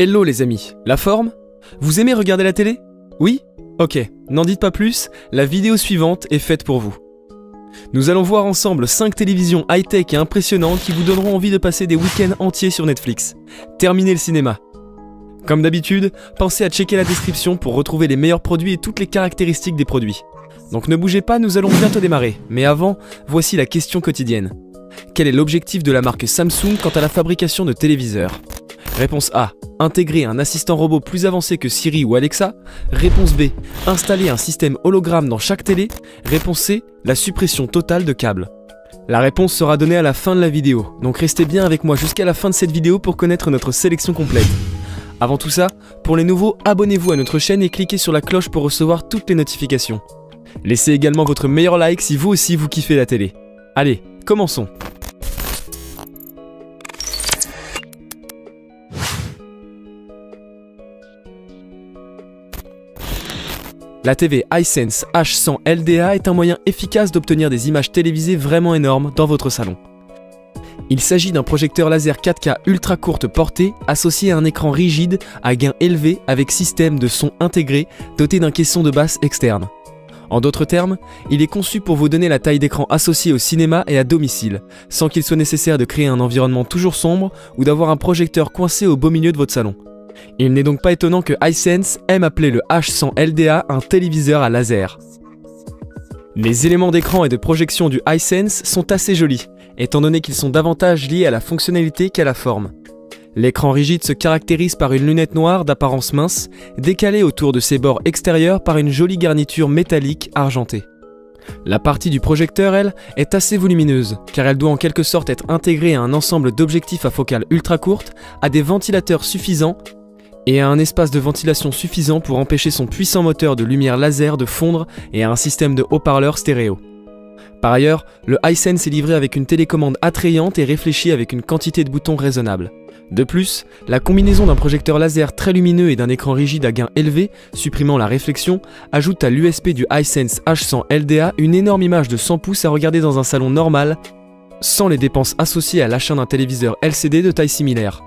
Hello les amis, la forme? Vous aimez regarder la télé? Oui? Ok, n'en dites pas plus, la vidéo suivante est faite pour vous. Nous allons voir ensemble 5 télévisions high-tech et impressionnantes qui vous donneront envie de passer des week-ends entiers sur Netflix. Terminez le cinéma. Comme d'habitude, pensez à checker la description pour retrouver les meilleurs produits et toutes les caractéristiques des produits. Donc ne bougez pas, nous allons bientôt démarrer. Mais avant, voici la question quotidienne. Quel est l'objectif de la marque Samsung quant à la fabrication de téléviseurs? Réponse A. Intégrer un assistant robot plus avancé que Siri ou Alexa. Réponse B. Installer un système hologramme dans chaque télé. Réponse C. La suppression totale de câbles. La réponse sera donnée à la fin de la vidéo, donc restez bien avec moi jusqu'à la fin de cette vidéo pour connaître notre sélection complète. Avant tout ça, pour les nouveaux, abonnez-vous à notre chaîne et cliquez sur la cloche pour recevoir toutes les notifications. Laissez également votre meilleur like si vous aussi vous kiffez la télé. Allez, commençons. La TV Hisense H100 LDA est un moyen efficace d'obtenir des images télévisées vraiment énormes dans votre salon. Il s'agit d'un projecteur laser 4K ultra courte portée associé à un écran rigide à gain élevé avec système de son intégré doté d'un caisson de basse externe. En d'autres termes, il est conçu pour vous donner la taille d'écran associée au cinéma et à domicile, sans qu'il soit nécessaire de créer un environnement toujours sombre ou d'avoir un projecteur coincé au beau milieu de votre salon. Il n'est donc pas étonnant que Hisense aime appeler le H100 LDA un téléviseur à laser. Les éléments d'écran et de projection du Hisense sont assez jolis, étant donné qu'ils sont davantage liés à la fonctionnalité qu'à la forme. L'écran rigide se caractérise par une lunette noire d'apparence mince, décalée autour de ses bords extérieurs par une jolie garniture métallique argentée. La partie du projecteur, elle, est assez volumineuse, car elle doit en quelque sorte être intégrée à un ensemble d'objectifs à focale ultra courte, à des ventilateurs suffisants et à un espace de ventilation suffisant pour empêcher son puissant moteur de lumière laser de fondre et à un système de haut-parleurs stéréo. Par ailleurs, le Hisense est livré avec une télécommande attrayante et réfléchie avec une quantité de boutons raisonnable. De plus, la combinaison d'un projecteur laser très lumineux et d'un écran rigide à gain élevé, supprimant la réflexion, ajoute à l'USP du Hisense H100 LDA une énorme image de 100 pouces à regarder dans un salon normal, sans les dépenses associées à l'achat d'un téléviseur LCD de taille similaire.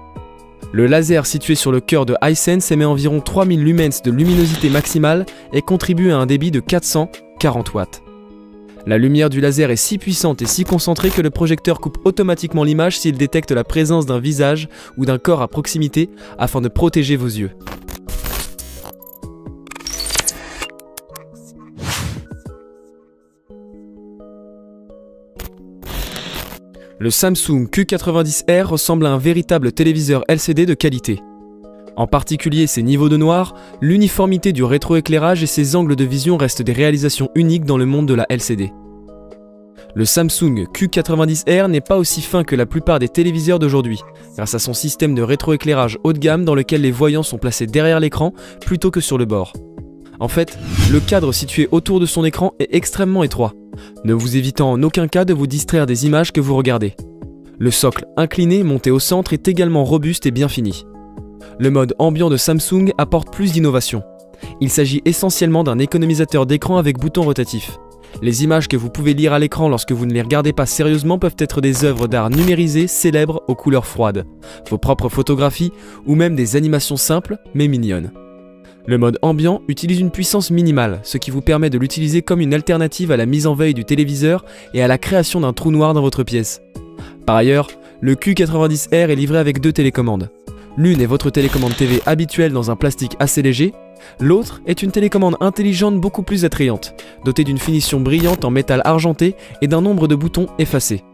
Le laser situé sur le cœur de Hisense émet environ 3000 lumens de luminosité maximale et contribue à un débit de 440 watts. La lumière du laser est si puissante et si concentrée que le projecteur coupe automatiquement l'image s'il détecte la présence d'un visage ou d'un corps à proximité afin de protéger vos yeux. Le Samsung Q90R ressemble à un véritable téléviseur LCD de qualité. En particulier ses niveaux de noir, l'uniformité du rétroéclairage et ses angles de vision restent des réalisations uniques dans le monde de la LCD. Le Samsung Q90R n'est pas aussi fin que la plupart des téléviseurs d'aujourd'hui, grâce à son système de rétroéclairage haut de gamme dans lequel les voyants sont placés derrière l'écran plutôt que sur le bord. En fait, le cadre situé autour de son écran est extrêmement étroit, ne vous évitant en aucun cas de vous distraire des images que vous regardez. Le socle incliné monté au centre est également robuste et bien fini. Le mode ambiant de Samsung apporte plus d'innovation. Il s'agit essentiellement d'un économisateur d'écran avec bouton rotatif. Les images que vous pouvez lire à l'écran lorsque vous ne les regardez pas sérieusement peuvent être des œuvres d'art numérisées célèbres aux couleurs froides, vos propres photographies ou même des animations simples mais mignonnes. Le mode ambiant utilise une puissance minimale, ce qui vous permet de l'utiliser comme une alternative à la mise en veille du téléviseur et à la création d'un trou noir dans votre pièce. Par ailleurs, le Q90R est livré avec 2 télécommandes. L'une est votre télécommande TV habituelle dans un plastique assez léger, l'autre est une télécommande intelligente beaucoup plus attrayante, dotée d'une finition brillante en métal argenté et d'un nombre de boutons effacés.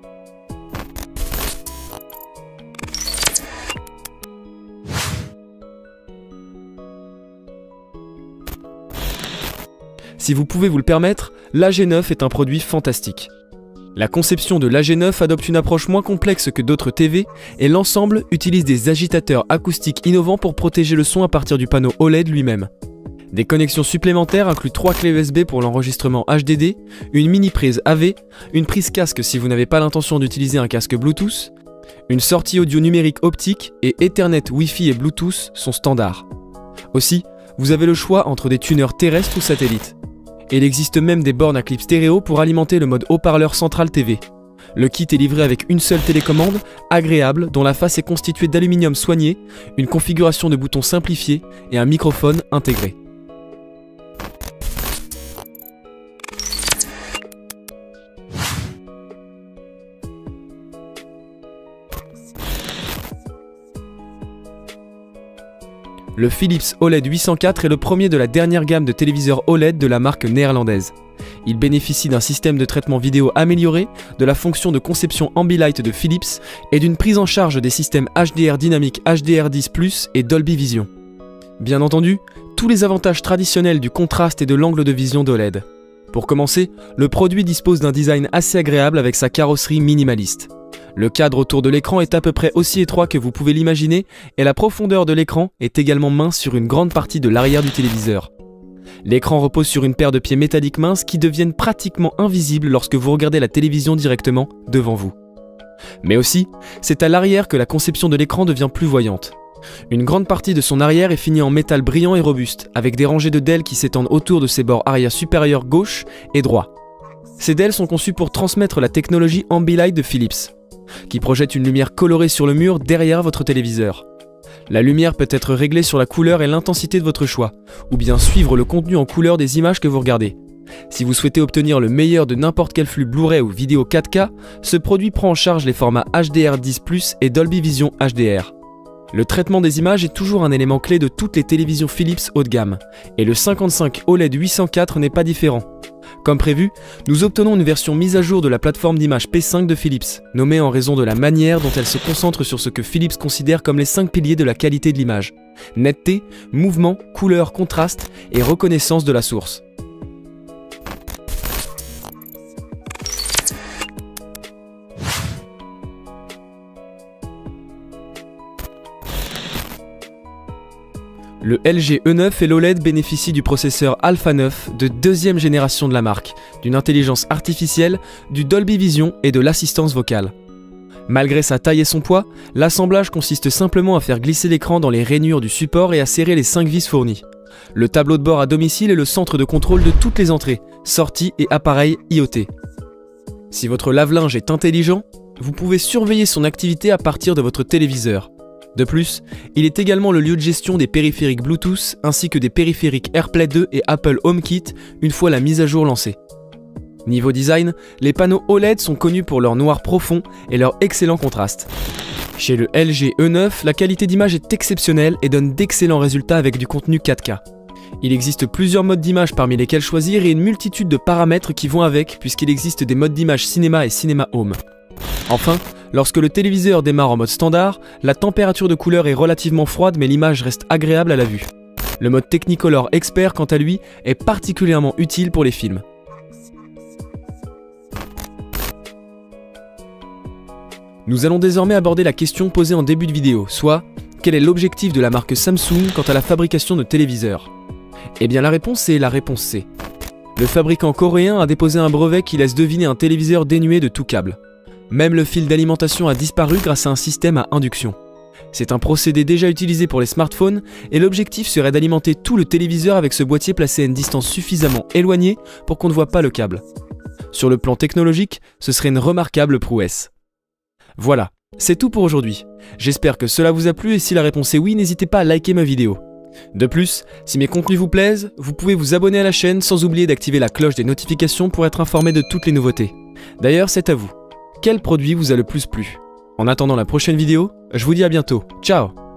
Si vous pouvez vous le permettre, l'AG9 est un produit fantastique. La conception de l'AG9 adopte une approche moins complexe que d'autres TV et l'ensemble utilise des agitateurs acoustiques innovants pour protéger le son à partir du panneau OLED lui-même. Des connexions supplémentaires incluent 3 clés USB pour l'enregistrement HDD, une mini prise AV, une prise casque si vous n'avez pas l'intention d'utiliser un casque Bluetooth, une sortie audio numérique optique et Ethernet Wi-Fi et Bluetooth sont standards. Aussi, vous avez le choix entre des tuners terrestres ou satellites. Et il existe même des bornes à clip stéréo pour alimenter le mode haut-parleur central TV. Le kit est livré avec une seule télécommande, agréable, dont la face est constituée d'aluminium soigné, une configuration de boutons simplifiée et un microphone intégré. Le Philips OLED 804 est le premier de la dernière gamme de téléviseurs OLED de la marque néerlandaise. Il bénéficie d'un système de traitement vidéo amélioré, de la fonction de conception Ambilight de Philips et d'une prise en charge des systèmes HDR dynamique HDR10+ et Dolby Vision. Bien entendu, tous les avantages traditionnels du contraste et de l'angle de vision d'OLED. Pour commencer, le produit dispose d'un design assez agréable avec sa carrosserie minimaliste. Le cadre autour de l'écran est à peu près aussi étroit que vous pouvez l'imaginer et la profondeur de l'écran est également mince sur une grande partie de l'arrière du téléviseur. L'écran repose sur une paire de pieds métalliques minces qui deviennent pratiquement invisibles lorsque vous regardez la télévision directement devant vous. Mais aussi, c'est à l'arrière que la conception de l'écran devient plus voyante. Une grande partie de son arrière est finie en métal brillant et robuste, avec des rangées de DEL qui s'étendent autour de ses bords arrière supérieurs gauche et droit. Ces DEL sont conçus pour transmettre la technologie Ambilight de Philips, qui projette une lumière colorée sur le mur derrière votre téléviseur. La lumière peut être réglée sur la couleur et l'intensité de votre choix, ou bien suivre le contenu en couleur des images que vous regardez. Si vous souhaitez obtenir le meilleur de n'importe quel flux Blu-ray ou vidéo 4K, ce produit prend en charge les formats HDR10+ et Dolby Vision HDR. Le traitement des images est toujours un élément clé de toutes les télévisions Philips haut de gamme, et le 55 OLED 804 n'est pas différent. Comme prévu, nous obtenons une version mise à jour de la plateforme d'image P5 de Philips, nommée en raison de la manière dont elle se concentre sur ce que Philips considère comme les 5 piliers de la qualité de l'image: netteté, mouvement, couleur, contraste et reconnaissance de la source. Le LG E9 et l'OLED bénéficient du processeur Alpha 9 de deuxième génération de la marque, d'une intelligence artificielle, du Dolby Vision et de l'assistance vocale. Malgré sa taille et son poids, l'assemblage consiste simplement à faire glisser l'écran dans les rainures du support et à serrer les 5 vis fournies. Le tableau de bord à domicile est le centre de contrôle de toutes les entrées, sorties et appareils IoT. Si votre lave-linge est intelligent, vous pouvez surveiller son activité à partir de votre téléviseur. De plus, il est également le lieu de gestion des périphériques Bluetooth ainsi que des périphériques AirPlay 2 et Apple HomeKit une fois la mise à jour lancée. Niveau design, les panneaux OLED sont connus pour leur noir profond et leur excellent contraste. Chez le LG E9, la qualité d'image est exceptionnelle et donne d'excellents résultats avec du contenu 4K. Il existe plusieurs modes d'image parmi lesquels choisir et une multitude de paramètres qui vont avec puisqu'il existe des modes d'image cinéma et cinéma home. Enfin, lorsque le téléviseur démarre en mode standard, la température de couleur est relativement froide mais l'image reste agréable à la vue. Le mode Technicolor Expert, quant à lui, est particulièrement utile pour les films. Nous allons désormais aborder la question posée en début de vidéo, soit quel est l'objectif de la marque Samsung quant à la fabrication de téléviseurs? Eh bien la réponse est la réponse C. Le fabricant coréen a déposé un brevet qui laisse deviner un téléviseur dénué de tout câble. Même le fil d'alimentation a disparu grâce à un système à induction. C'est un procédé déjà utilisé pour les smartphones et l'objectif serait d'alimenter tout le téléviseur avec ce boîtier placé à une distance suffisamment éloignée pour qu'on ne voit pas le câble. Sur le plan technologique, ce serait une remarquable prouesse. Voilà, c'est tout pour aujourd'hui. J'espère que cela vous a plu et si la réponse est oui, n'hésitez pas à liker ma vidéo. De plus, si mes contenus vous plaisent, vous pouvez vous abonner à la chaîne sans oublier d'activer la cloche des notifications pour être informé de toutes les nouveautés. D'ailleurs, c'est à vous. Quel produit vous a le plus plu? En attendant la prochaine vidéo, je vous dis à bientôt. Ciao!